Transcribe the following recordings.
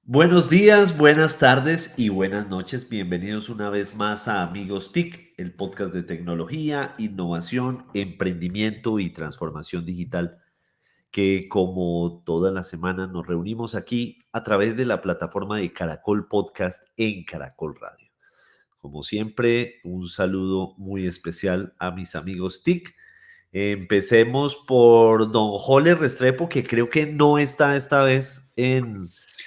Buenos días, buenas tardes y buenas noches. Bienvenidos una vez más a Amigos TIC, el podcast de tecnología, innovación, emprendimiento y transformación digital, que como toda la semana nos reunimos aquí a través de la plataforma de Caracol Podcast en Caracol Radio. Como siempre, un saludo muy especial a mis amigos TIC. Empecemos por don Jole Restrepo, que creo que no está esta vez en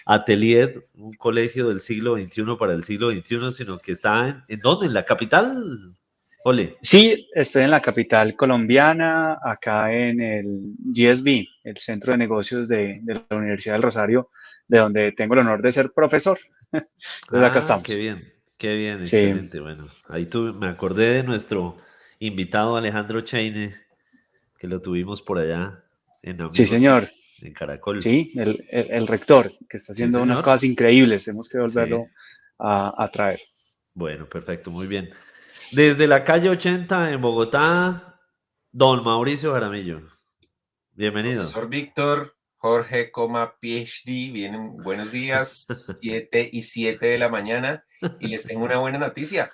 Atelier, un colegio del siglo XXI para el siglo XXI, sino que está ¿en dónde? ¿En la capital? Jole. Sí, estoy en la capital colombiana, acá en el GSB, el Centro de Negocios de la Universidad del Rosario, de donde tengo el honor de ser profesor. Entonces acá Ah, estamos. qué bien, Sí, excelente. Bueno, ahí me acordé de nuestro invitado Alejandro Cheine, que lo tuvimos por allá en sí, Amigos TIC, señor. en Caracol. Sí, el rector, que está Sí, haciendo unas señor. cosas increíbles. Tenemos que Sí. volverlo a traer. Bueno, perfecto, muy bien. Desde la calle 80 en Bogotá, don Mauricio Jaramillo. Bienvenido. Profesor Víctor, Jorge, PhD, vienen buenos días, 7:07 de la mañana, y les tengo una buena noticia.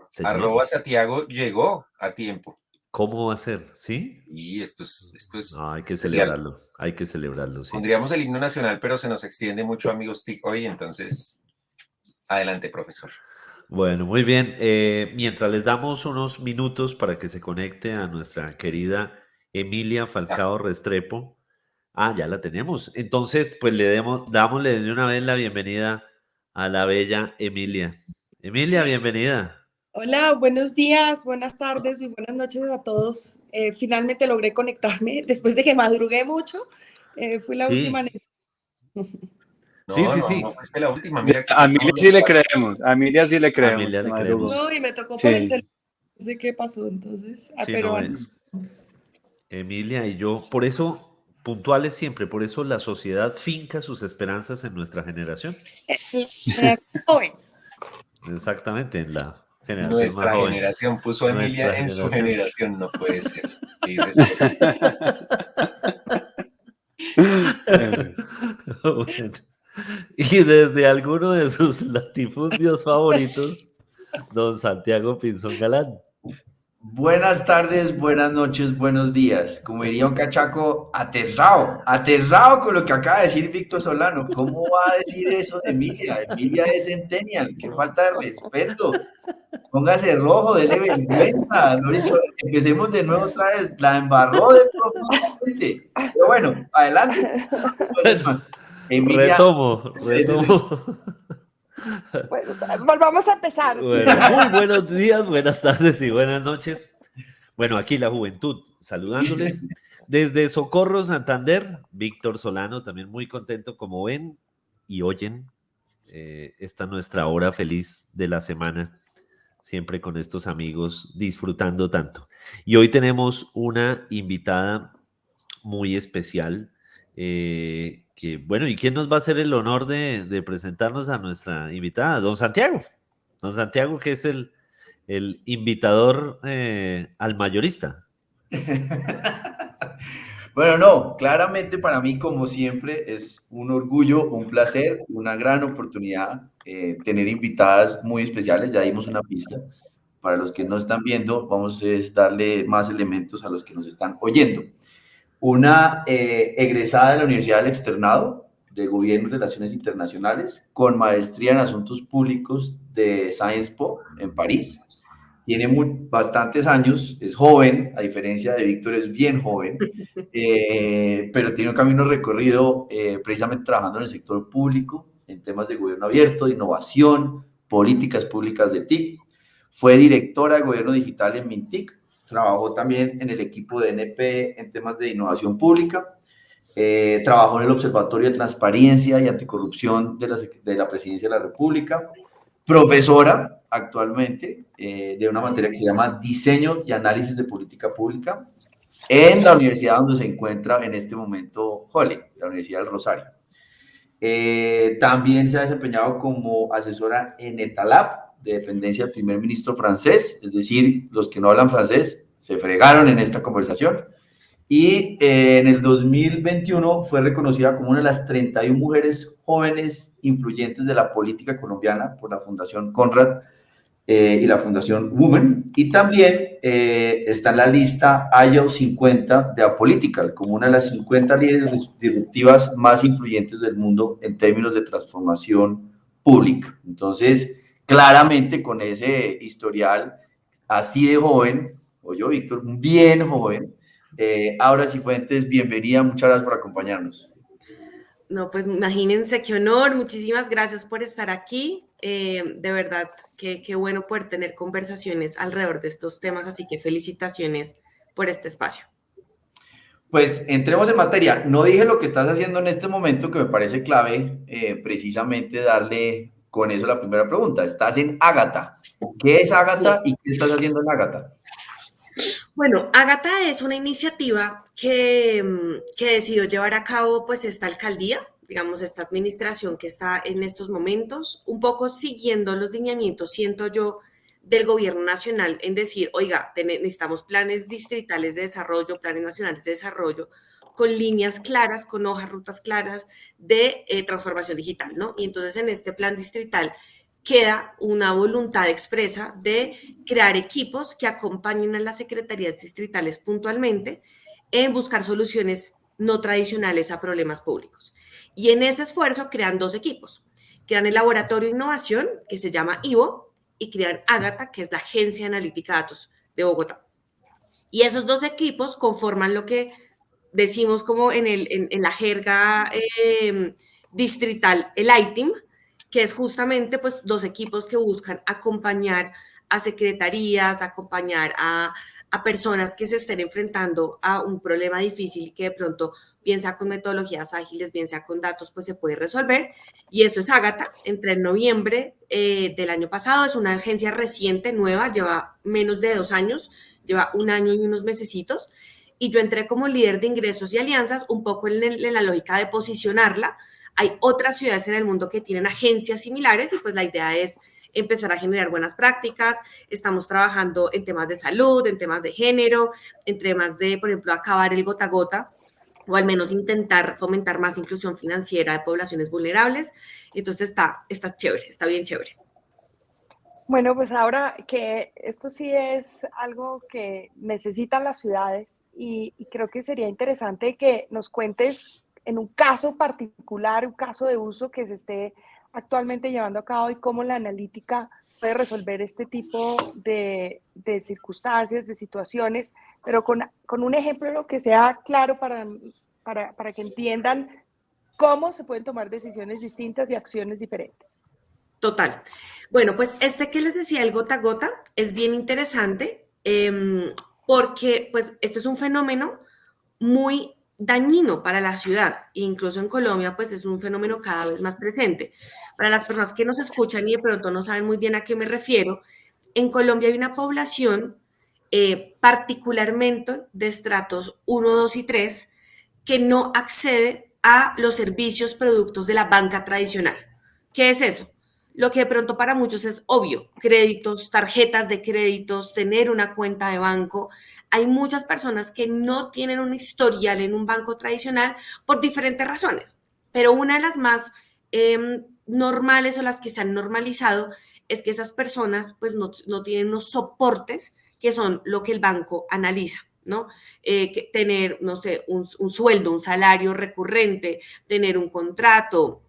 Señor, @Santiago llegó a tiempo. ¿cómo va a ser? ¿Sí? Y esto es No, hay que especial. celebrarlo, sí. Pondríamos el himno nacional, pero se nos extiende mucho, amigos TIC, hoy, entonces, adelante, profesor. Bueno, muy bien. Mientras les damos unos minutos para que se conecte a nuestra querida Emilia Ah, Falcao Restrepo. Ah, ya la tenemos. Entonces, pues dámosle de una vez la bienvenida a la bella Emilia. Emilia, bienvenida. Hola, buenos días, buenas tardes y buenas noches a todos. Finalmente logré conectarme después de que madrugué mucho. Fui la última. Sí, sí, sí, no sí. fuiste la última, Sí, mira que a ya Emilia estamos sí los le cuatro. creemos, a Emilia sí le A creemos Emilia que le madrugó. creemos. No, y me tocó por el Sí, celular. No sé qué pasó entonces, Sí, pero no, bueno. Vamos. Emilia y yo, por eso, puntuales siempre, por eso la sociedad finca sus esperanzas en nuestra generación. La generación joven. Exactamente, en la generación más Nuestra joven. generación puso a Emilia Nuestra en su generación. generación, no puede ser. Qué irrespeto. eso. Bueno, y desde alguno de sus latifundios favoritos, don Santiago Pinzón Galán. Buenas tardes, buenas noches, buenos días. Como diría un cachaco, aterrado con lo que acaba de decir Víctor Solano. ¿Cómo va a decir eso de Emilia? Emilia es centennial, qué falta de respeto. Póngase rojo, dele vergüenza. Lo dicho, empecemos de nuevo otra vez. La embarró de profundamente. Pero bueno, adelante. No puedo decir Bueno, más. Emilia, retomo. Bueno, volvamos a empezar. Bueno, muy buenos días, buenas tardes y buenas noches. Bueno, aquí la juventud, saludándoles desde Socorro, Santander. Víctor Solano, también muy contento, como ven y oyen. Esta nuestra hora feliz de la semana, siempre con estos amigos, disfrutando tanto. Y hoy tenemos una invitada muy especial. Que bueno, ¿y quién nos va a hacer el honor de presentarnos a nuestra invitada? Don Santiago. Don Santiago, que es el invitador al mayorista. Bueno, no, claramente para mí, como siempre, es un orgullo, un placer, una gran oportunidad tener invitadas muy especiales. Ya dimos una pista. Para los que no están viendo, vamos a darle más elementos a los que nos están oyendo. Una egresada de la Universidad del Externado de Gobierno y Relaciones Internacionales, con maestría en Asuntos Públicos de Sciences Po en París. Tiene bastantes años, es joven, a diferencia de Víctor, es bien joven, pero tiene un camino recorrido precisamente trabajando en el sector público, en temas de gobierno abierto, de innovación, políticas públicas de TIC. Fue directora de gobierno digital en Mintic, trabajó también en el equipo de NP en temas de innovación pública, trabajó en el Observatorio de Transparencia y Anticorrupción de la Presidencia de la República, profesora actualmente de una materia que se llama Diseño y Análisis de Política Pública en la universidad donde se encuentra en este momento Jole, la Universidad del Rosario. También se ha desempeñado como asesora en ETALAP, de dependencia del primer ministro francés, es decir, los que no hablan francés se fregaron en esta conversación. y en el 2021 fue reconocida como una de las 31 mujeres jóvenes influyentes de la política colombiana por la Fundación Conrad y la Fundación Women, y también está en la lista IO 50 de Apolitical, como una de las 50 líderes disruptivas más influyentes del mundo en términos de transformación pública. Entonces, claramente con ese historial así de joven, o yo, Víctor, bien joven, Aura Cifuentes, bienvenida, muchas gracias por acompañarnos. No, pues imagínense qué honor, muchísimas gracias por estar aquí. De verdad, qué bueno poder tener conversaciones alrededor de estos temas, así que felicitaciones por este espacio. Pues entremos en materia. No dije lo que estás haciendo en este momento, que me parece clave, precisamente darle con eso la primera pregunta. Estás en Ágata. ¿Qué es Ágata y qué estás haciendo en Ágata? Bueno, Ágata es una iniciativa que decidió llevar a cabo pues esta alcaldía, digamos, esta administración que está en estos momentos, un poco siguiendo los lineamientos, siento yo, del gobierno nacional en decir, oiga, necesitamos planes distritales de desarrollo, planes nacionales de desarrollo, con líneas claras, con hojas, rutas claras de transformación digital, ¿no? Y entonces en este plan distrital queda una voluntad expresa de crear equipos que acompañen a las secretarías distritales puntualmente en buscar soluciones no tradicionales a problemas públicos. Y en ese esfuerzo crean dos equipos. Crean el Laboratorio de Innovación, que se llama IVO, y crean Ágata, que es la Agencia Analítica de Datos de Bogotá. Y esos dos equipos conforman lo que decimos como en la jerga distrital, el ITIM, que es justamente pues dos equipos que buscan acompañar a secretarías, acompañar a personas que se estén enfrentando a un problema difícil que de pronto, bien sea con metodologías ágiles, bien sea con datos, pues se puede resolver. Y eso es Ágata, entre el noviembre del año pasado, es una agencia reciente, nueva, lleva menos de 2 años, lleva 1 año y unos mesecitos, y yo entré como líder de ingresos y alianzas, un poco en la lógica de posicionarla. Hay otras ciudades en el mundo que tienen agencias similares y pues la idea es empezar a generar buenas prácticas. Estamos trabajando en temas de salud, en temas de género, en temas de, por ejemplo, acabar el gota a gota o al menos intentar fomentar más inclusión financiera de poblaciones vulnerables. Entonces está chévere, está bien chévere. Bueno, pues ahora que esto sí es algo que necesitan las ciudades y creo que sería interesante que nos cuentes en un caso particular, un caso de uso que se esté actualmente llevando a cabo y cómo la analítica puede resolver este tipo de circunstancias, de situaciones, pero con un ejemplo que sea claro para que entiendan cómo se pueden tomar decisiones distintas y acciones diferentes. Total. Bueno, pues este que les decía, el gota a gota, es bien interesante porque pues este es un fenómeno muy dañino para la ciudad. E incluso en Colombia pues es un fenómeno cada vez más presente. Para las personas que nos escuchan y de pronto no saben muy bien a qué me refiero, en Colombia hay una población particularmente de estratos 1, 2 y 3 que no accede a los servicios, productos de la banca tradicional. ¿Qué es eso? Lo que de pronto para muchos es obvio, créditos, tarjetas de créditos, tener una cuenta de banco. Hay muchas personas que no tienen un historial en un banco tradicional por diferentes razones, pero una de las más normales o las que se han normalizado es que esas personas pues no tienen unos soportes que son lo que el banco analiza, ¿no? Tener, no sé, un sueldo, un salario recurrente, tener un contrato,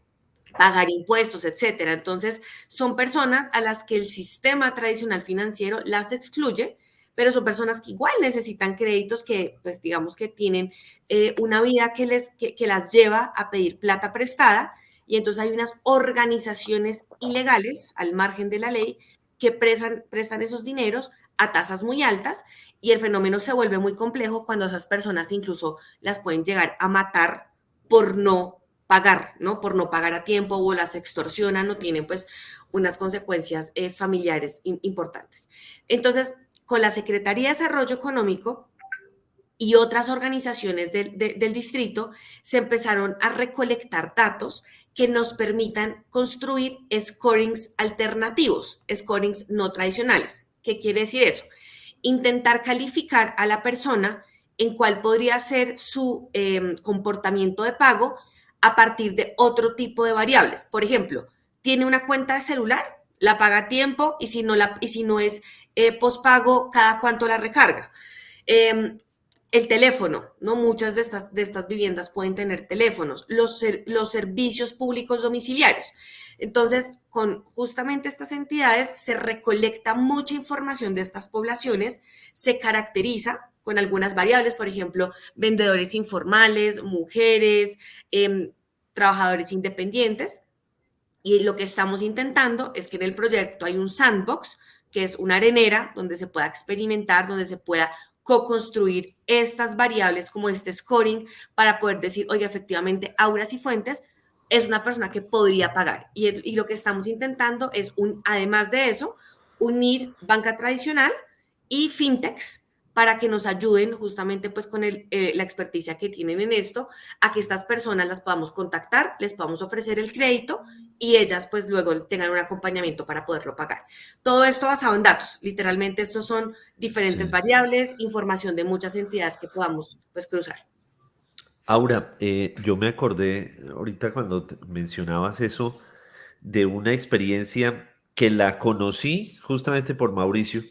pagar impuestos, etcétera. Entonces, son personas a las que el sistema tradicional financiero las excluye, pero son personas que igual necesitan créditos que, pues, digamos que tienen una vida que las lleva a pedir plata prestada, y entonces hay unas organizaciones ilegales al margen de la ley que prestan esos dineros a tasas muy altas, y el fenómeno se vuelve muy complejo cuando esas personas incluso las pueden llegar a matar por no pagar, ¿no? Por no pagar a tiempo o las extorsionan o tienen pues unas consecuencias familiares importantes. Entonces, con la Secretaría de Desarrollo Económico y otras organizaciones del distrito se empezaron a recolectar datos que nos permitan construir scorings alternativos, scorings no tradicionales. ¿Qué quiere decir eso? Intentar calificar a la persona en cuál podría ser su comportamiento de pago a partir de otro tipo de variables. Por ejemplo, tiene una cuenta de celular, la paga a tiempo y si no es pospago, cada cuánto la recarga. El teléfono, ¿no? Muchas de estas viviendas pueden tener teléfonos, los servicios públicos domiciliarios. Entonces, con justamente estas entidades se recolecta mucha información de estas poblaciones, se caracteriza con algunas variables, por ejemplo, vendedores informales, mujeres, trabajadores independientes. Y lo que estamos intentando es que en el proyecto hay un sandbox, que es una arenera donde se pueda experimentar, donde se pueda co-construir estas variables como este scoring para poder decir, oye, efectivamente, Aura Cifuentes es una persona que podría pagar. Y lo que estamos intentando es, además de eso, unir banca tradicional y fintechs para que nos ayuden justamente pues con la experticia que tienen en esto, a que estas personas las podamos contactar, les podamos ofrecer el crédito y ellas pues luego tengan un acompañamiento para poderlo pagar. Todo esto basado en datos. Literalmente estos son diferentes variables, información de muchas entidades que podamos pues cruzar. Aura, yo me acordé ahorita cuando mencionabas eso de una experiencia que la conocí justamente por Mauricio,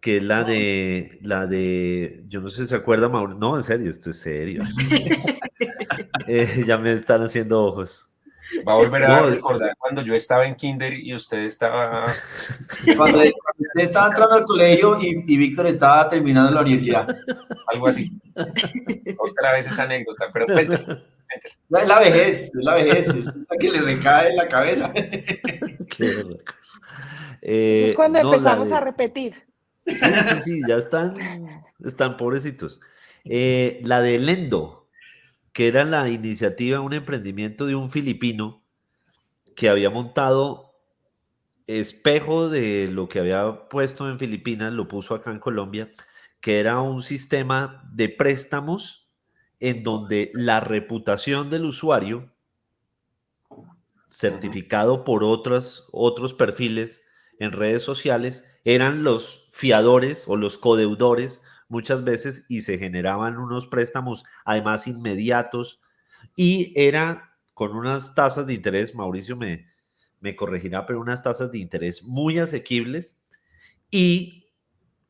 que es la de, yo no sé si se acuerda, Mauricio, no, en serio, esto es serio. Ya me están haciendo ojos. Va a volver a recordar cuando yo estaba en kinder y usted estaba... Cuando usted estaba entrando al colegio y Víctor estaba terminando la universidad. Algo así. Otra vez esa anécdota, pero cuéntame. La vejez, es la que le recae en la cabeza. Qué locos. Eso es cuando empezamos a repetir. Sí, ya están pobrecitos. La de Lendo, que era la iniciativa, un emprendimiento de un filipino que había montado espejo de lo que había puesto en Filipinas, lo puso acá en Colombia, que era un sistema de préstamos en donde la reputación del usuario, certificado por otros perfiles en redes sociales, eran los fiadores o los codeudores muchas veces y se generaban unos préstamos además inmediatos y era con unas tasas de interés, Mauricio me corregirá, pero unas tasas de interés muy asequibles y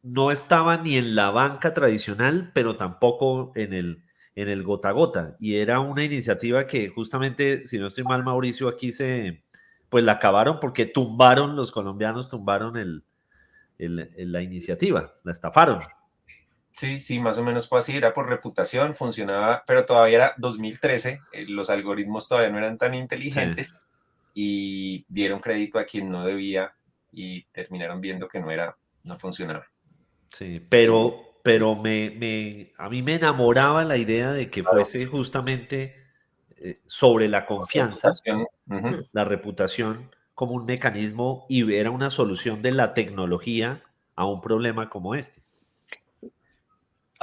no estaba ni en la banca tradicional, pero tampoco en el gota a gota. Y era una iniciativa que justamente, si no estoy mal, Mauricio, aquí pues la acabaron porque los colombianos tumbaron la iniciativa, la estafaron. Sí, más o menos fue así, era por reputación, funcionaba, pero todavía era 2013, los algoritmos todavía no eran tan inteligentes y dieron crédito a quien no debía y terminaron viendo que no funcionaba. Sí, pero a mí me enamoraba la idea de que fuese justamente sobre la confianza, la reputación como un mecanismo y era una solución de la tecnología a un problema como este.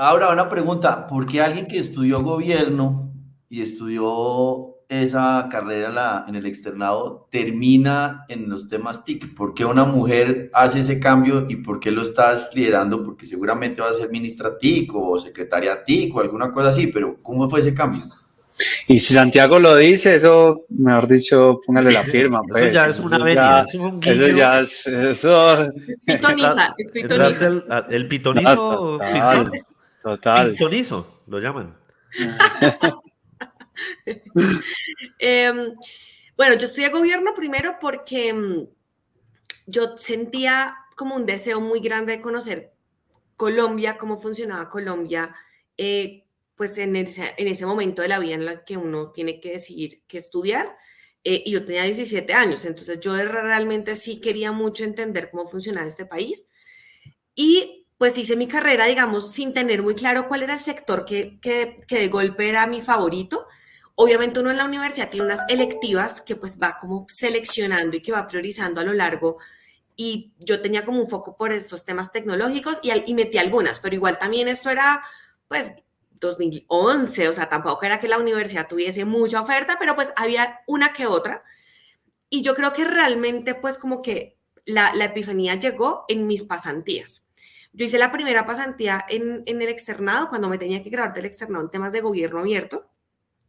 Ahora, una pregunta, ¿por qué alguien que estudió gobierno y estudió esa carrera en el externado termina en los temas TIC? ¿Por qué una mujer hace ese cambio y por qué lo estás liderando? Porque seguramente vas a ser ministra TIC o secretaria TIC o alguna cosa así, pero ¿cómo fue ese cambio? Y si Santiago lo dice, eso, mejor dicho, póngale la firma. Pues. Eso ya es una venia, eso es un guiño. Eso ya es... Eso... Es pitoniza. El pitonizo. Total. Pitonizo, lo llaman. Bueno, yo estudié gobierno primero porque yo sentía como un deseo muy grande de conocer Colombia, cómo funcionaba Colombia, pues en ese momento de la vida en la que uno tiene que decidir qué estudiar. Y yo tenía 17 años, entonces yo realmente sí quería mucho entender cómo funcionaba este país. Y pues hice mi carrera, digamos, sin tener muy claro cuál era el sector que de golpe era mi favorito. Obviamente uno en la universidad tiene unas electivas que pues va como seleccionando y que va priorizando a lo largo. Y yo tenía como un foco por estos temas tecnológicos y metí algunas, pero igual también esto era pues 2011, o sea, tampoco era que la universidad tuviese mucha oferta, pero pues había una que otra. Y yo creo que realmente pues como que la epifanía llegó en mis pasantías. Yo hice la primera pasantía en el externado, cuando me tenía que graduar del externado en temas de gobierno abierto,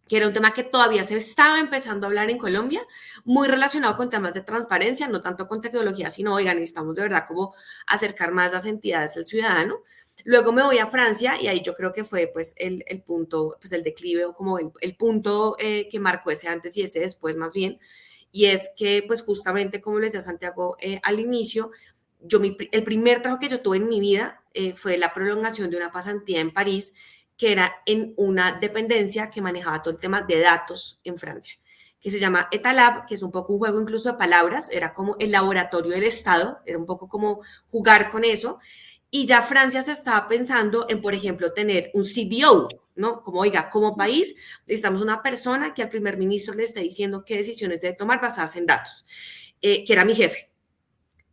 que era un tema que todavía se estaba empezando a hablar en Colombia, muy relacionado con temas de transparencia, no tanto con tecnología, sino, oigan, necesitamos de verdad como acercar más las entidades al ciudadano. Luego me voy a Francia y ahí yo creo que fue pues el punto, pues el declive o como el punto que marcó ese antes y ese después más bien. Y es que pues justamente como les decía Santiago al inicio, el primer trabajo que yo tuve en mi vida fue la prolongación de una pasantía en París, que era en una dependencia que manejaba todo el tema de datos en Francia, que se llama Etalab, que es un poco un juego incluso de palabras, era como el laboratorio del Estado, era un poco como jugar con eso, y ya Francia se estaba pensando en, por ejemplo, tener un CDO, ¿no? Como, oiga, como país necesitamos una persona que al primer ministro le esté diciendo qué decisiones debe tomar basadas en datos, que era mi jefe.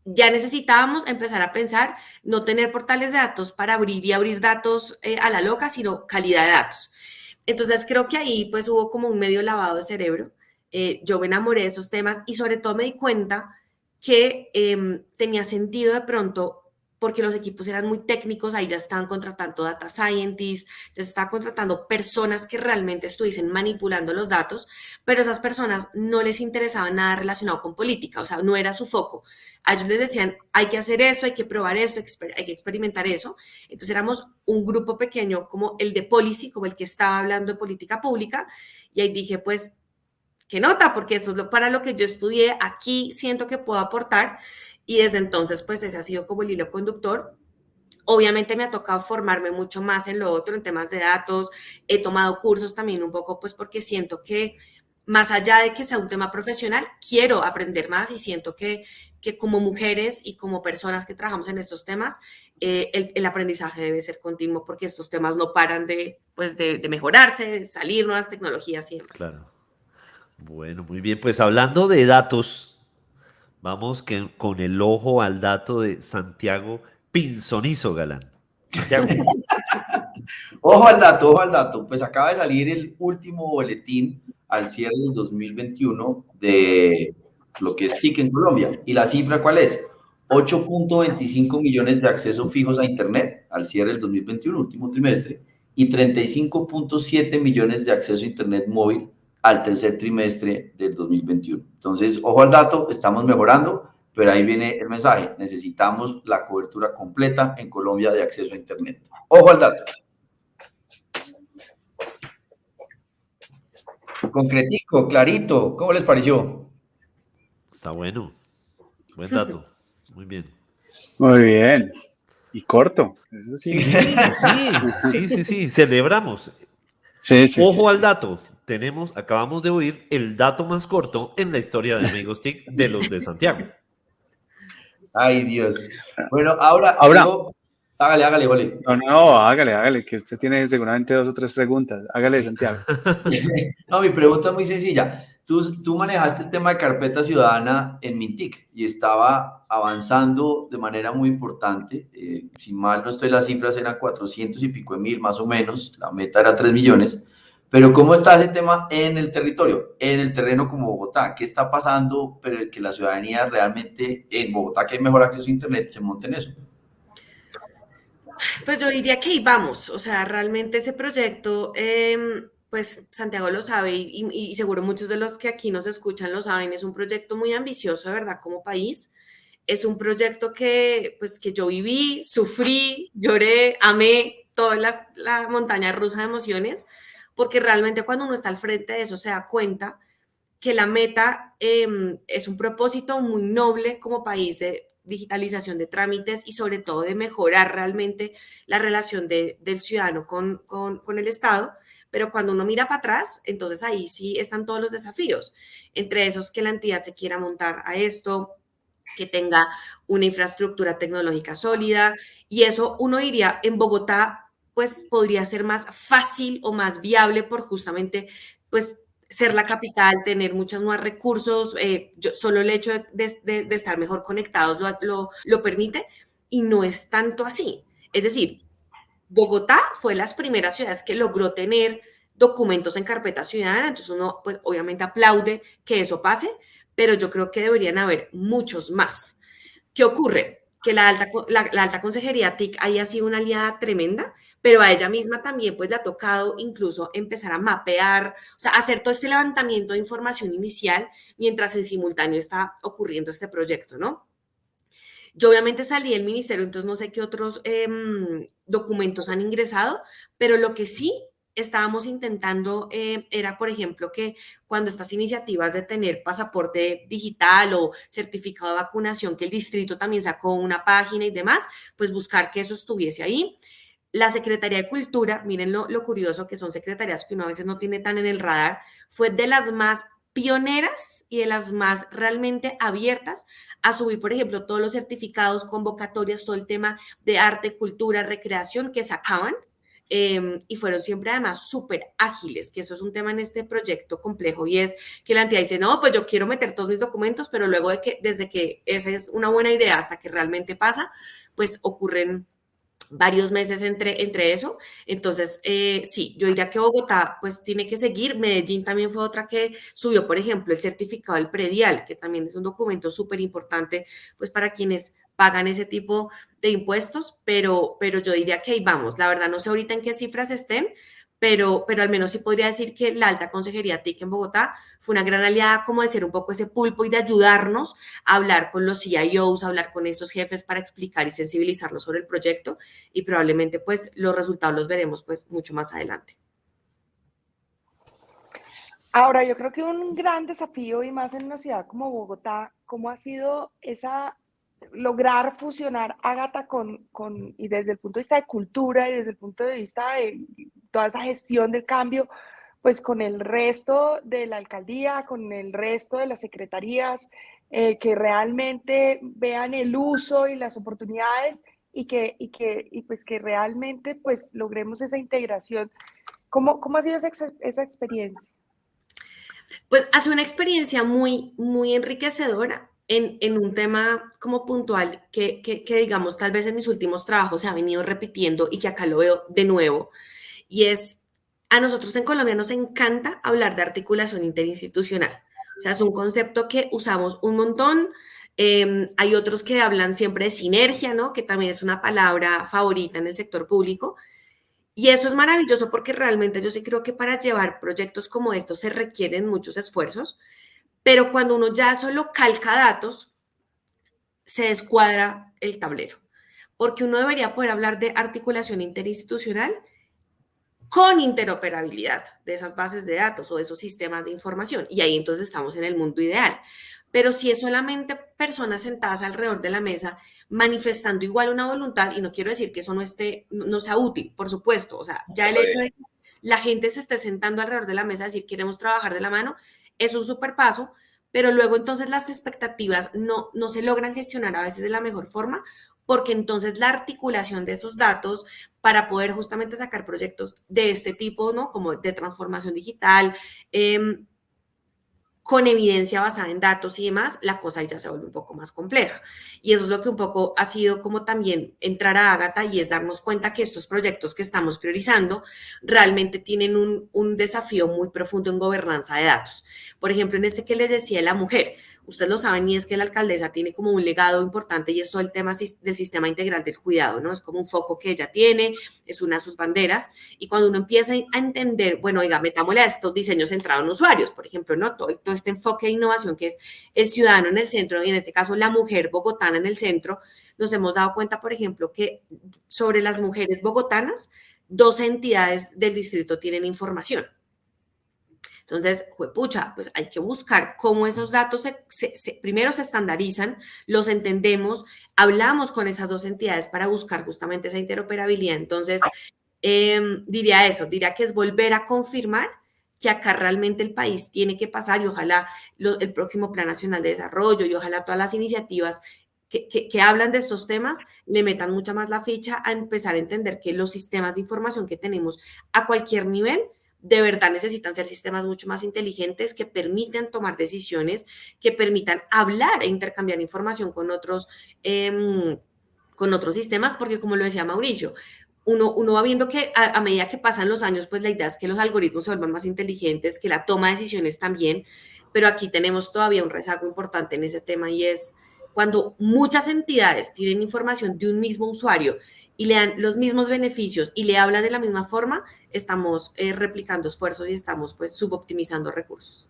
Ya necesitábamos empezar a pensar, no tener portales de datos para abrir y abrir datos a la loca, sino calidad de datos. Entonces creo que ahí pues hubo como un medio lavado de cerebro. Yo me enamoré de esos temas y sobre todo me di cuenta que tenía sentido de pronto porque los equipos eran muy técnicos, ahí ya estaban contratando data scientists, ya se estaban contratando personas que realmente estuviesen manipulando los datos, pero esas personas no les interesaba nada relacionado con política, o sea, no era su foco. A ellos les decían, hay que hacer esto, hay que probar esto, hay que experimentar eso. Entonces éramos un grupo pequeño como el de policy, como el que estaba hablando de política pública, y ahí dije, pues, qué nota, porque esto es para lo que yo estudié, aquí siento que puedo aportar, y desde entonces, pues ese ha sido como el hilo conductor. Obviamente me ha tocado formarme mucho más en lo otro, en temas de datos, he tomado cursos también un poco, pues porque siento que más allá de que sea un tema profesional, quiero aprender más y siento que como mujeres y como personas que trabajamos en estos temas, el aprendizaje debe ser continuo porque estos temas no paran de mejorarse, de salir nuevas tecnologías y demás. Claro. Bueno, muy bien. Pues hablando de datos, vamos con el ojo al dato de Santiago Pinzonizo Galán. Santiago. Ojo al dato, ojo al dato. Pues acaba de salir el último boletín al cierre del 2021 de lo que es TIC en Colombia. ¿Y la cifra cuál es? 8.25 millones de accesos fijos a Internet al cierre del 2021, último trimestre, y 35.7 millones de acceso a Internet móvil al tercer trimestre del 2021. Entonces, ojo al dato, estamos mejorando, pero ahí viene el mensaje. Necesitamos la cobertura completa en Colombia de acceso a Internet. Ojo al dato. Concretico, clarito. ¿Cómo les pareció? Está bueno. Buen dato. Muy bien. Muy bien. Y corto. Eso sí. Sí. Celebramos. Sí. Ojo al dato. Acabamos de oír el dato más corto en la historia de Amigos TIC de los de Santiago. Ay, Dios. Bueno, ahora hágale, Jole. No, hágale, que usted tiene seguramente 2 o 3 preguntas. Hágale, Santiago. No, mi pregunta es muy sencilla. Tú manejaste el tema de carpeta ciudadana en Mintic y estaba avanzando de manera muy importante. Si mal no estoy, las cifras eran 400 y pico de mil, más o menos. La meta era 3 millones. Pero ¿cómo está ese tema en el territorio, en el terreno como Bogotá? ¿Qué está pasando para que la ciudadanía realmente en Bogotá, que hay mejor acceso a Internet, se monte en eso? Pues yo diría que ahí vamos, o sea, realmente ese proyecto, pues Santiago lo sabe y seguro muchos de los que aquí nos escuchan lo saben, es un proyecto muy ambicioso, de verdad, como país. Es un proyecto que yo viví, sufrí, lloré, amé, toda la montaña rusa de emociones, porque realmente cuando uno está al frente de eso se da cuenta que la meta es un propósito muy noble como país de digitalización de trámites y sobre todo de mejorar realmente la relación del ciudadano con el Estado, pero cuando uno mira para atrás, entonces ahí sí están todos los desafíos, entre esos que la entidad se quiera montar a esto, que tenga una infraestructura tecnológica sólida, y eso uno diría en Bogotá, pues podría ser más fácil o más viable por justamente, pues, ser la capital, tener muchos más recursos, solo el hecho de estar mejor conectados lo permite, y no es tanto así. Es decir, Bogotá fue las primeras ciudades que logró tener documentos en carpeta ciudadana, entonces uno, pues, obviamente aplaude que eso pase, pero yo creo que deberían haber muchos más. ¿Qué ocurre? que la alta consejería TIC ahí ha sido una aliada tremenda, pero a ella misma también pues le ha tocado incluso empezar a mapear, o sea, hacer todo este levantamiento de información inicial mientras en simultáneo está ocurriendo este proyecto, ¿no? Yo obviamente salí del ministerio, entonces no sé qué otros documentos han ingresado, pero lo que sí estábamos intentando era, por ejemplo, que cuando estas iniciativas de tener pasaporte digital o certificado de vacunación, que el distrito también sacó una página y demás, pues buscar que eso estuviese ahí. La Secretaría de Cultura, miren lo curioso que son secretarías que uno a veces no tiene tan en el radar, fue de las más pioneras y de las más realmente abiertas a subir, por ejemplo, todos los certificados, convocatorias, todo el tema de arte, cultura, recreación que sacaban. Y fueron siempre además súper ágiles, que eso es un tema en este proyecto complejo, y es que la entidad dice, no, pues yo quiero meter todos mis documentos, pero luego desde que esa es una buena idea hasta que realmente pasa, pues ocurren varios meses entre eso. Entonces, sí, yo diría que Bogotá pues tiene que seguir. Medellín también fue otra que subió, por ejemplo, el certificado del predial, que también es un documento súper importante pues para quienes pagan ese tipo de impuestos, pero yo diría que ahí vamos. La verdad no sé ahorita en qué cifras estén, pero al menos sí podría decir que la Alta Consejería TIC en Bogotá fue una gran aliada como de ser un poco ese pulpo y de ayudarnos a hablar con los CIOs, a hablar con esos jefes para explicar y sensibilizarlos sobre el proyecto, y probablemente pues los resultados los veremos pues mucho más adelante. Ahora, yo creo que un gran desafío, y más en una ciudad como Bogotá, ¿cómo ha sido lograr fusionar Ágata y desde el punto de vista de cultura y desde el punto de vista de toda esa gestión del cambio, pues con el resto de la alcaldía, con el resto de las secretarías, que realmente vean el uso y las oportunidades y pues que realmente pues logremos esa integración? ¿Cómo ha sido esa experiencia? Pues ha sido una experiencia muy, muy enriquecedora en un tema como puntual que digamos tal vez en mis últimos trabajos se ha venido repitiendo y que acá lo veo de nuevo, y es, a nosotros en Colombia nos encanta hablar de articulación interinstitucional. O sea, es un concepto que usamos un montón. Hay otros que hablan siempre de sinergia, ¿no? Que también es una palabra favorita en el sector público. Y eso es maravilloso porque realmente yo sí creo que para llevar proyectos como estos se requieren muchos esfuerzos, pero cuando uno ya solo calca datos, se descuadra el tablero, porque uno debería poder hablar de articulación interinstitucional con interoperabilidad de esas bases de datos o de esos sistemas de información, y ahí entonces estamos en el mundo ideal. Pero si es solamente personas sentadas alrededor de la mesa manifestando igual una voluntad, y no quiero decir que eso no sea útil, por supuesto, o sea, ya el hecho de que la gente se esté sentando alrededor de la mesa a decir queremos trabajar de la mano es un súper paso, pero luego entonces las expectativas no se logran gestionar a veces de la mejor forma, porque entonces la articulación de esos datos para poder justamente sacar proyectos de este tipo, ¿no? Como de transformación digital, con evidencia basada en datos y demás, la cosa ya se vuelve un poco más compleja. Y eso es lo que un poco ha sido como también entrar a Ágata, y es darnos cuenta que estos proyectos que estamos priorizando realmente tienen un desafío muy profundo en gobernanza de datos. Por ejemplo, en este que les decía de la mujer, ustedes lo saben, y es que la alcaldesa tiene como un legado importante, y es todo el tema del sistema integral del cuidado, ¿no? Es como un foco que ella tiene, es una de sus banderas, y cuando uno empieza a entender, bueno, oiga, metámosle a estos diseños centrados en usuarios, por ejemplo, ¿no? Todo este enfoque de innovación que es el ciudadano en el centro, y en este caso la mujer bogotana en el centro, nos hemos dado cuenta, por ejemplo, que sobre las mujeres bogotanas, 2 entidades del distrito tienen información. Entonces, pucha, pues hay que buscar cómo esos datos primero se estandarizan, los entendemos, hablamos con esas 2 entidades para buscar justamente esa interoperabilidad. Entonces, diría que es volver a confirmar que acá realmente el país tiene que pasar, y ojalá el próximo Plan Nacional de Desarrollo y ojalá todas las iniciativas que hablan de estos temas le metan mucha más la ficha a empezar a entender que los sistemas de información que tenemos a cualquier nivel de verdad necesitan ser sistemas mucho más inteligentes, que permitan tomar decisiones, que permitan hablar e intercambiar información con otros sistemas, porque como lo decía Mauricio, uno va viendo que a medida que pasan los años, pues la idea es que los algoritmos se vuelvan más inteligentes, que la toma de decisiones también, pero aquí tenemos todavía un rezago importante en ese tema, y es cuando muchas entidades tienen información de un mismo usuario y le dan los mismos beneficios y le hablan de la misma forma, estamos replicando esfuerzos y estamos pues suboptimizando recursos.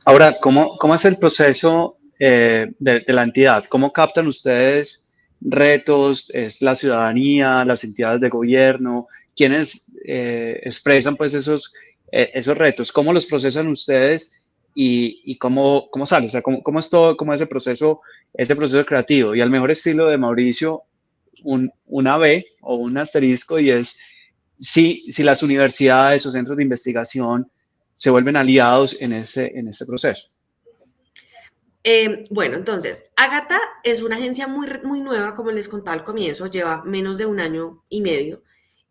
Ahora, ¿cómo es el proceso de la entidad? ¿Cómo captan ustedes retos? ¿Es la ciudadanía, las entidades de gobierno? ¿Quiénes expresan pues esos retos? ¿Cómo los procesan ustedes y cómo sale? O sea, ¿cómo es todo, cómo es ese proceso creativo? Y al mejor estilo de Mauricio, una B o un asterisco, y es si las universidades o centros de investigación se vuelven aliados en ese proceso. Bueno, entonces, Ágata es una agencia muy nueva, como les contaba al comienzo, lleva menos de 1 año y medio,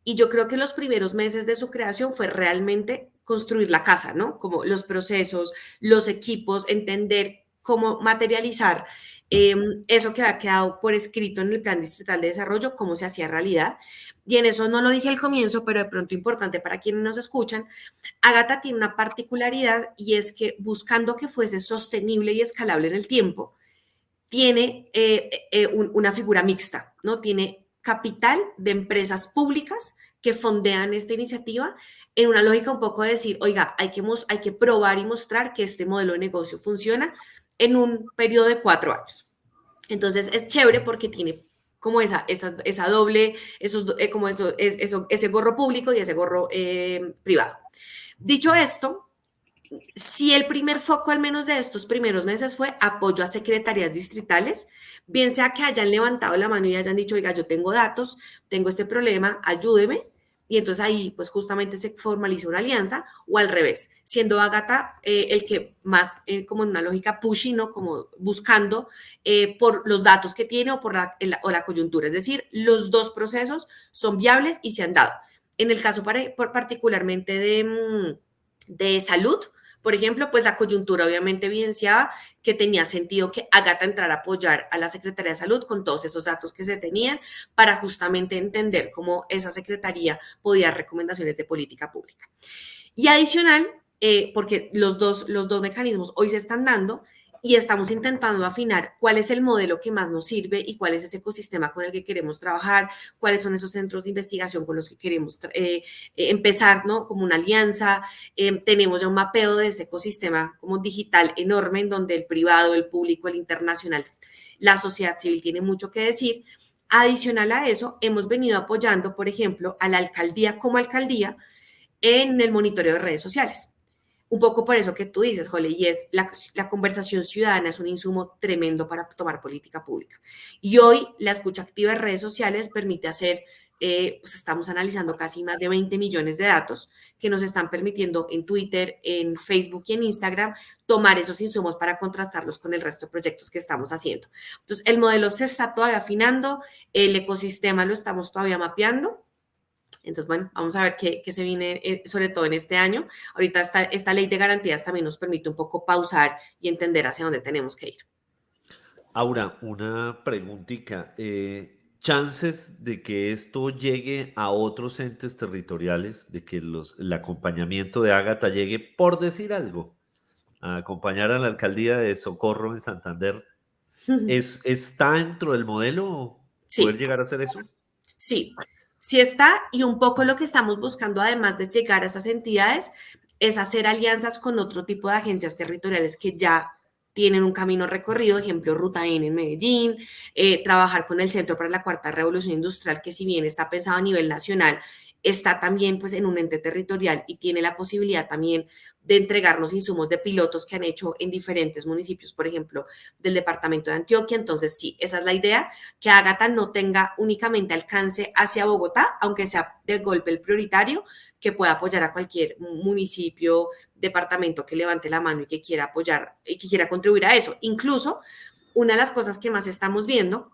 y yo creo que los primeros meses de su creación fue realmente construir la casa, ¿no? Como los procesos, los equipos, entender cómo materializar eso que había quedado por escrito en el Plan Distrital de Desarrollo, cómo se hacía realidad. Y en eso no lo dije al comienzo, pero de pronto importante para quienes nos escuchan, Ágata tiene una particularidad y es que buscando que fuese sostenible y escalable en el tiempo, tiene una figura mixta, ¿no? Tiene capital de empresas públicas que fondean esta iniciativa en una lógica un poco de decir, oiga, hay que probar y mostrar que este modelo de negocio funciona en un periodo de 4 años. Entonces es chévere porque tiene como esa doble, ese gorro público y ese gorro privado. Dicho esto, si el primer foco al menos de estos primeros meses fue apoyo a secretarías distritales, bien sea que hayan levantado la mano y hayan dicho, oiga, yo tengo datos, tengo este problema, ayúdeme, y entonces ahí pues justamente se formaliza una alianza, o al revés, siendo Ágata el que más como en una lógica pushy, ¿no? Como buscando por los datos que tiene o por la coyuntura, es decir, los dos procesos son viables y se han dado. En el caso particularmente de salud, por ejemplo, pues la coyuntura obviamente evidenciaba que tenía sentido que Ágata entrara a apoyar a la Secretaría de Salud con todos esos datos que se tenían para justamente entender cómo esa secretaría podía dar recomendaciones de política pública. Y adicional, porque los dos mecanismos hoy se están dando y estamos intentando afinar cuál es el modelo que más nos sirve y cuál es ese ecosistema con el que queremos trabajar, cuáles son esos centros de investigación con los que queremos empezar, ¿no? Como una alianza. Tenemos ya un mapeo de ese ecosistema como digital enorme en donde el privado, el público, el internacional, la sociedad civil tiene mucho que decir. Adicional a eso, hemos venido apoyando, por ejemplo, a la alcaldía como alcaldía en el monitoreo de redes sociales. Un poco por eso que tú dices, Jole, y es la conversación ciudadana es un insumo tremendo para tomar política pública. Y hoy la escucha activa de redes sociales permite hacer, pues estamos analizando casi más de 20 millones de datos que nos están permitiendo en Twitter, en Facebook y en Instagram tomar esos insumos para contrastarlos con el resto de proyectos que estamos haciendo. Entonces, el modelo se está todavía afinando, el ecosistema lo estamos todavía mapeando. Entonces, bueno, vamos a ver qué se viene, sobre todo en este año. Ahorita esta ley de garantías también nos permite un poco pausar y entender hacia dónde tenemos que ir. Aura, una preguntita. ¿Chances de que esto llegue a otros entes territoriales, de que el acompañamiento de Ágata llegue, por decir algo, a acompañar a la alcaldía de Socorro en Santander? ¿Está dentro del modelo poder llegar a hacer eso? Sí. Sí está, y un poco lo que estamos buscando, además de llegar a esas entidades, es hacer alianzas con otro tipo de agencias territoriales que ya tienen un camino recorrido, ejemplo, Ruta N en Medellín, trabajar con el Centro para la Cuarta Revolución Industrial, que si bien está pensado a nivel nacional, está también pues en un ente territorial y tiene la posibilidad también de entregarnos insumos de pilotos que han hecho en diferentes municipios, por ejemplo, del departamento de Antioquia. Entonces, sí, esa es la idea, que Ágata no tenga únicamente alcance hacia Bogotá, aunque sea de golpe el prioritario, que pueda apoyar a cualquier municipio, departamento que levante la mano y que quiera apoyar y que quiera contribuir a eso. Incluso, una de las cosas que más estamos viendo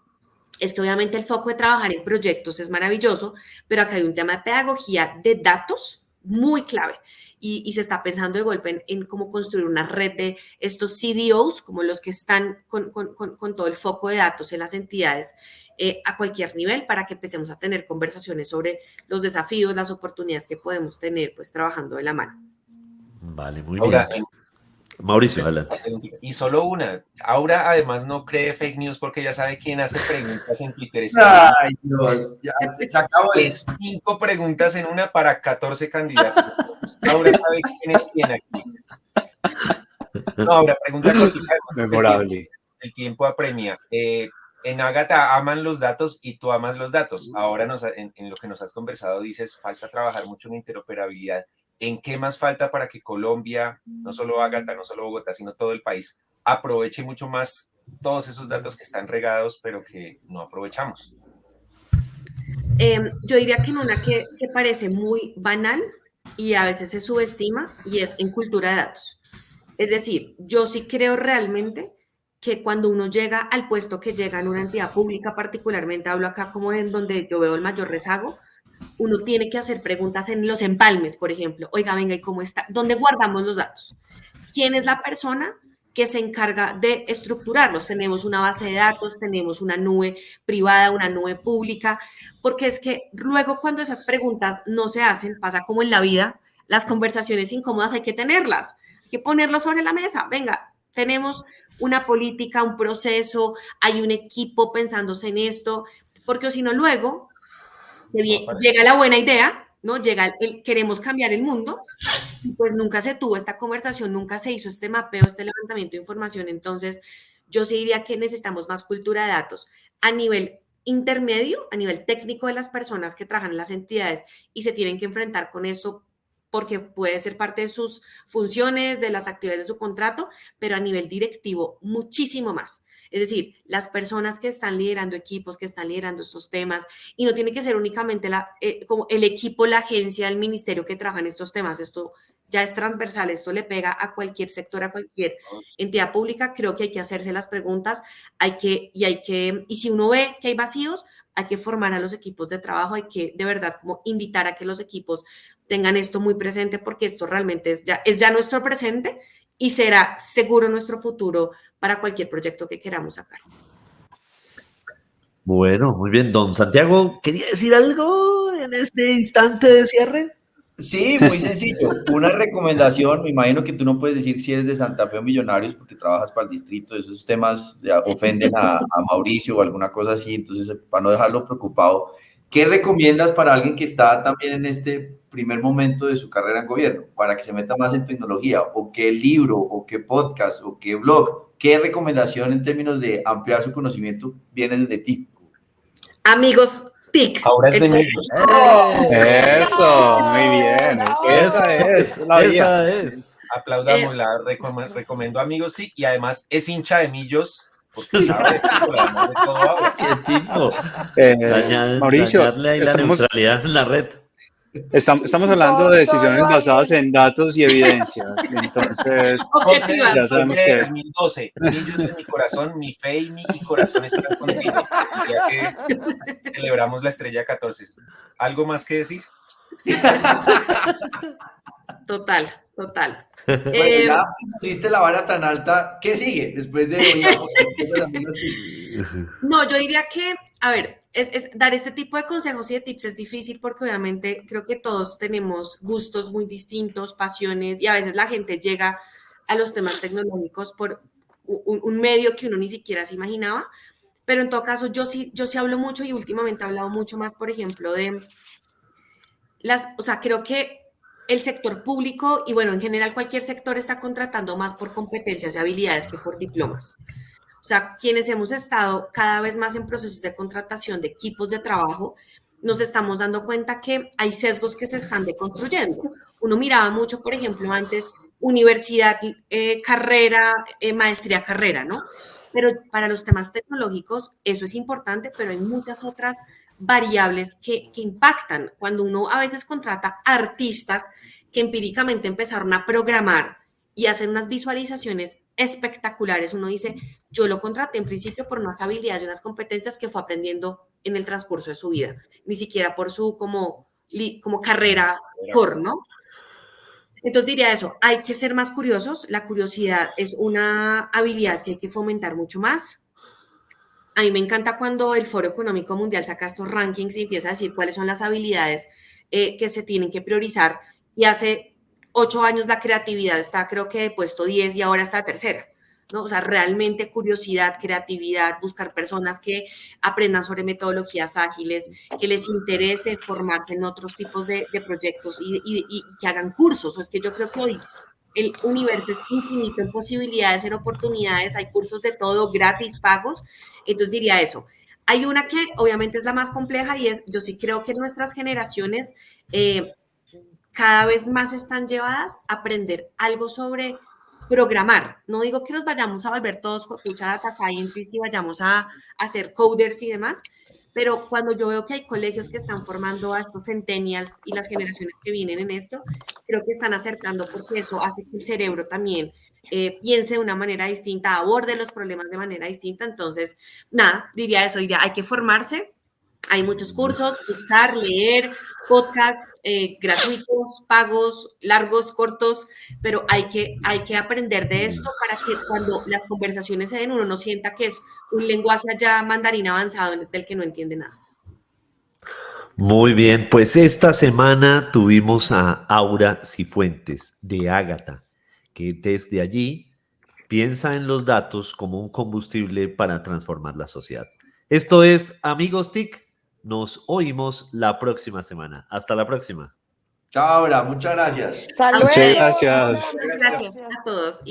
es que obviamente el foco de trabajar en proyectos es maravilloso, pero acá hay un tema de pedagogía de datos muy clave y se está pensando de golpe en cómo construir una red de estos CDOs, como los que están con todo el foco de datos en las entidades a cualquier nivel, para que empecemos a tener conversaciones sobre los desafíos, las oportunidades que podemos tener pues trabajando de la mano. Vale, muy Ahora, bien. Mauricio, adelante. Y solo una. Aura además no cree fake news porque ya sabe quién hace preguntas en Twitter. Ay, Dios, ya se acabó Es 5 preguntas en una para 14 candidatos. Entonces, Aura sabe quién es quién aquí. No, Aura, pregunta cortita. Memorable. El tiempo apremia. En Ágata aman los datos y tú amas los datos. Ahora en lo que nos has conversado dices, falta trabajar mucho en interoperabilidad. ¿En qué más falta para que Colombia, no solo Ágata, no solo Bogotá, sino todo el país, aproveche mucho más todos esos datos que están regados, pero que no aprovechamos? Yo diría que en una que parece muy banal y a veces se subestima, y es en cultura de datos. Es decir, yo sí creo realmente que cuando uno llega al puesto que llega en una entidad pública, particularmente hablo acá como en donde yo veo el mayor rezago, uno tiene que hacer preguntas en los empalmes, por ejemplo. Oiga, venga, ¿y cómo está? ¿Dónde guardamos los datos? ¿Quién es la persona que se encarga de estructurarlos? Tenemos una base de datos, tenemos una nube privada, una nube pública, porque es que luego cuando esas preguntas no se hacen, pasa como en la vida, las conversaciones incómodas hay que tenerlas, hay que ponerlo sobre la mesa. Venga, tenemos una política, un proceso, hay un equipo pensándose en esto, porque si no luego llega la buena idea, ¿no? Llega queremos cambiar el mundo, y pues nunca se tuvo esta conversación, nunca se hizo este mapeo, este levantamiento de información. Entonces, yo sí diría que necesitamos más cultura de datos a nivel intermedio, a nivel técnico de las personas que trabajan en las entidades y se tienen que enfrentar con eso porque puede ser parte de sus funciones, de las actividades de su contrato, pero a nivel directivo muchísimo más. Es decir, las personas que están liderando equipos, que están liderando estos temas, y no tiene que ser únicamente como el equipo, la agencia, el ministerio que trabaja en estos temas. Esto ya es transversal, esto le pega a cualquier sector, a cualquier entidad pública. Creo que hay que hacerse las preguntas, y si uno ve que hay vacíos, hay que formar a los equipos de trabajo, hay que de verdad como invitar a que los equipos tengan esto muy presente, porque esto realmente es ya nuestro presente y será seguro nuestro futuro para cualquier proyecto que queramos sacar. Bueno, muy bien. Don Santiago, ¿quería decir algo en este instante de cierre? Sí, muy sencillo. Una recomendación, me imagino que tú no puedes decir si eres de Santa Fe o Millonarios porque trabajas para el distrito, esos temas ya ofenden a Mauricio o alguna cosa así, entonces para no dejarlo preocupado, ¿qué recomiendas para alguien que está también en este primer momento de su carrera en gobierno, para que se meta más en tecnología? ¿O qué libro, o qué podcast, o qué blog? ¿Qué recomendación en términos de ampliar su conocimiento viene desde ti? Amigos TIC. Ahora es de Millos. Eso, muy bien. Esa es la vía. Esa es. Aplaudamos, recomiendo Amigos TIC, y además es hincha de Millos porque sabe de fútbol, además de todo ahora. ¿Qué tipo? Mauricio, Dañarle ahí la neutralidad en la red. Estamos hablando de decisiones basadas en datos y evidencia. Entonces, Objetivas. ya sabemos que 2012, Millos de mi corazón, mi fe y mi corazón están contigo. Ya que celebramos la estrella 14. ¿Algo más que decir? Total. Bueno, ya pusiste la vara tan alta, ¿qué sigue después de los Amigos TIC? No, yo diría que, a ver, dar este tipo de consejos y de tips es difícil porque obviamente creo que todos tenemos gustos muy distintos, pasiones, y a veces la gente llega a los temas tecnológicos por un medio que uno ni siquiera se imaginaba, pero en todo caso yo sí hablo mucho, y últimamente he hablado mucho más, por ejemplo, o sea, creo que el sector público y bueno, en general cualquier sector está contratando más por competencias y habilidades que por diplomas. O sea, quienes hemos estado cada vez más en procesos de contratación de equipos de trabajo, nos estamos dando cuenta que hay sesgos que se están deconstruyendo. Uno miraba mucho, por ejemplo, antes universidad, carrera, maestría, carrera, ¿no? Pero para los temas tecnológicos eso es importante, pero hay muchas otras variables que impactan. Cuando uno a veces contrata artistas que empíricamente empezaron a programar y hacen unas visualizaciones espectaculares, uno dice, yo lo contraté en principio por unas habilidades y unas competencias que fue aprendiendo en el transcurso de su vida, ni siquiera por su como carrera core, ¿no? Entonces diría eso, hay que ser más curiosos, la curiosidad es una habilidad que hay que fomentar mucho más. A mí me encanta cuando el Foro Económico Mundial saca estos rankings y empieza a decir cuáles son las habilidades que se tienen que priorizar, y hace 8 años la creatividad está, creo que de puesto 10 y ahora está tercera, ¿no? O sea, realmente curiosidad, creatividad, buscar personas que aprendan sobre metodologías ágiles, que les interese formarse en otros tipos de proyectos y que hagan cursos. O es que yo creo que hoy el universo es infinito en posibilidades, en oportunidades, hay cursos de todo, gratis, pagos. Entonces diría eso. Hay una que obviamente es la más compleja y es, yo sí creo que nuestras generaciones cada vez más están llevadas a aprender algo sobre programar. No digo que nos vayamos a volver todos data scientists y vayamos a hacer coders y demás, pero cuando yo veo que hay colegios que están formando a estos centennials y las generaciones que vienen en esto, creo que están acercando porque eso hace que el cerebro también piense de una manera distinta, aborde los problemas de manera distinta. Entonces, nada, diría eso, diría, hay que formarse. Hay muchos cursos, buscar, leer, podcasts gratuitos, pagos, largos, cortos, pero hay que aprender de esto para que cuando las conversaciones se den uno no sienta que es un lenguaje allá mandarín avanzado del que no entiende nada. Muy bien, pues esta semana tuvimos a Aura Cifuentes de Ágata, que desde allí piensa en los datos como un combustible para transformar la sociedad. Esto es Amigos TIC. Nos oímos la próxima semana. Hasta la próxima. Chao, Aura, muchas gracias. Hasta Muchas luego. gracias. Gracias a todos.